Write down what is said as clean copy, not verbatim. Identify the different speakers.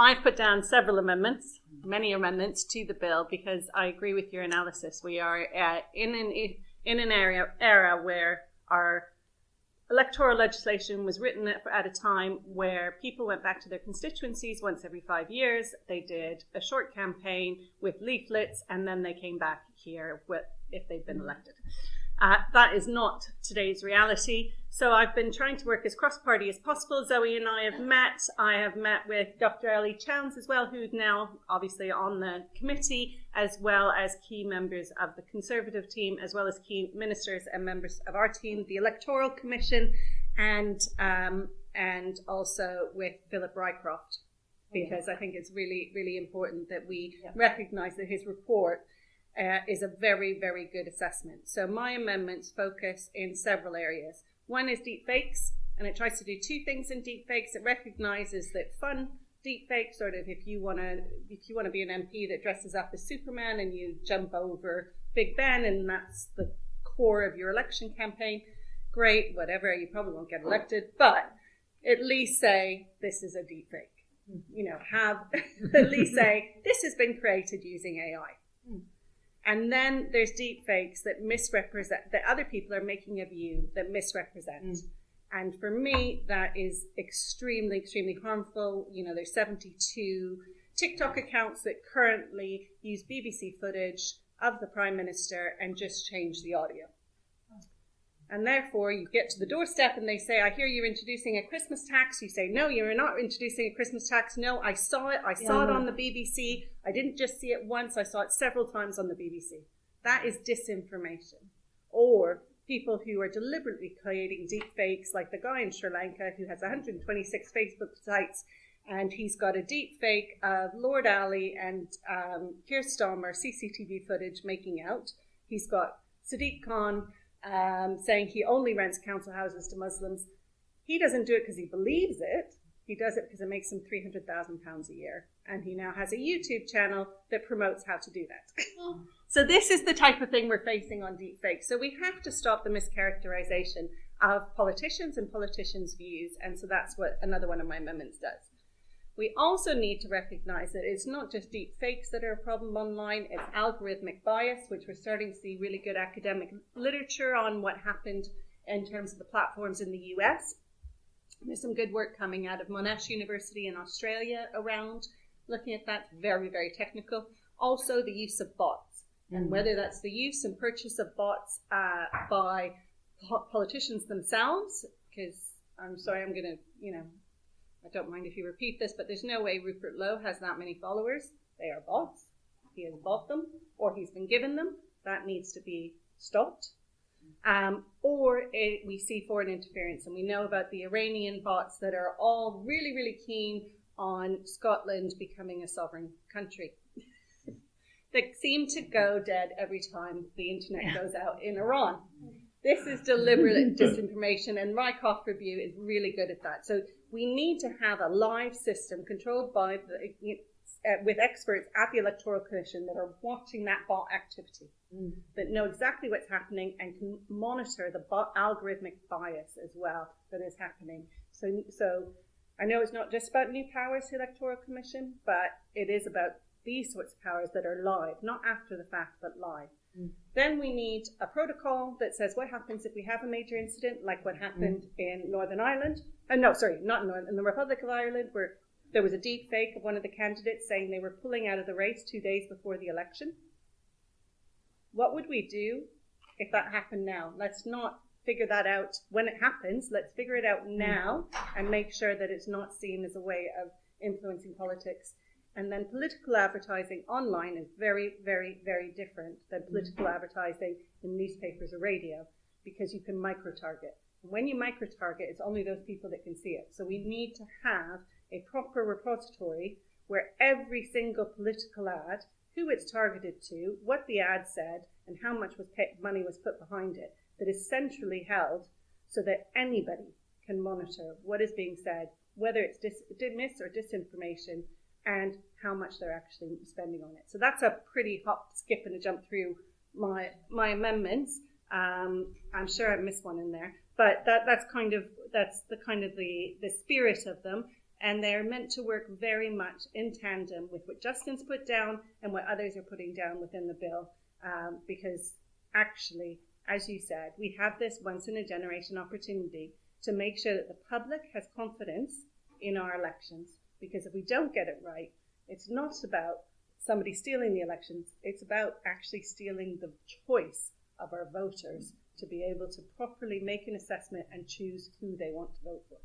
Speaker 1: I've put down several amendments, many amendments to the bill, because I agree with your analysis. We are in an era where our electoral legislation was written at a time where people went back to their constituencies once every 5 years. They did a short campaign with leaflets, and then they came back here if they'd been elected. That is not today's reality. So I've been trying to work as cross-party as possible. Zoe and I have met. I have met with Dr. Ellie Chowns as well, who's now obviously on the committee, as well as key members of the Conservative team, as well as key ministers and members of our team, the Electoral Commission, and also with Philip Rycroft, because I think it's really, really important that we recognise that his report is a very, very good assessment. So my amendments focus in several areas. One is deepfakes, and it tries to do two things in deepfakes. It recognises that fun deepfakes, sort of if you want to be an MP that dresses up as Superman and you jump over Big Ben, and that's the core of your election campaign, great, whatever, you probably won't get elected, but at least say this is a deepfake. Have at least say this has been created using AI. And then there's deep fakes that misrepresent, that other people are making of you that misrepresent. And for me, that is extremely, extremely harmful. There's 72 TikTok accounts that currently use BBC footage of the Prime Minister and just change the audio. And therefore, you get to the doorstep and they say, I hear you're introducing a Christmas tax. You say, no, you're not introducing a Christmas tax. No, I saw it. I saw it on the BBC. I didn't just see it once. I saw it several times on the BBC. That is disinformation. Or people who are deliberately creating deep fakes, like the guy in Sri Lanka who has 126 Facebook sites, and he's got a deep fake of Lord Ali and Keir Starmer CCTV footage making out. He's got Sadiq Khan saying he only rents council houses to Muslims. He doesn't do it because he believes it. He does it because it makes him £300,000 a year. And he now has a YouTube channel that promotes how to do that. So this is the type of thing we're facing on deepfake. So we have to stop the mischaracterization of politicians and politicians' views. And so that's what another one of my amendments does. We also need to recognize that it's not just deep fakes that are a problem online, it's algorithmic bias, which we're starting to see really good academic literature on what happened in terms of the platforms in the US. There's some good work coming out of Monash University in Australia around looking at that, very, very technical. Also the use of bots, and whether that's the use and purchase of bots by politicians themselves, because I'm sorry, I'm going to, I don't mind if you repeat this, but there's no way Rupert Lowe has that many followers. They are bots. He has bought them, or he's been given them. That needs to be stopped. We see foreign interference, and we know about the Iranian bots that are all really, really keen on Scotland becoming a sovereign country. They seem to go dead every time the internet goes out in Iran. This is deliberate disinformation, and Rycroft Review is really good at that. So we need to have a live system controlled by with experts at the Electoral Commission that are watching that bot activity, that know exactly what's happening and can monitor the bot algorithmic bias as well that is happening. So I know it's not just about new powers to the Electoral Commission, but it is about these sorts of powers that are live, not after the fact, but live. Then we need a protocol that says what happens if we have a major incident, like what happened in Northern Ireland. In the Republic of Ireland, where there was a deep fake of one of the candidates saying they were pulling out of the race 2 days before the election. What would we do if that happened now? Let's not figure that out when it happens. Let's figure it out now and make sure that it's not seen as a way of influencing politics. And then political advertising online is very, very, very different than political advertising in newspapers or radio, because you can micro-target. And when you micro-target, it's only those people that can see it. So we need to have a proper repository where every single political ad, who it's targeted to, what the ad said, and how much money was put behind it, that is centrally held so that anybody can monitor what is being said, whether it's mis or disinformation, and how much they're actually spending on it. So that's a pretty hop, skip, and a jump through my amendments. I'm sure I missed one in there, but that's the spirit of them. And they're meant to work very much in tandem with what Justin's put down and what others are putting down within the bill, because actually, as you said, we have this once in a generation opportunity to make sure that the public has confidence in our elections. Because if we don't get it right, it's not about somebody stealing the elections, it's about actually stealing the choice of our voters to be able to properly make an assessment and choose who they want to vote for.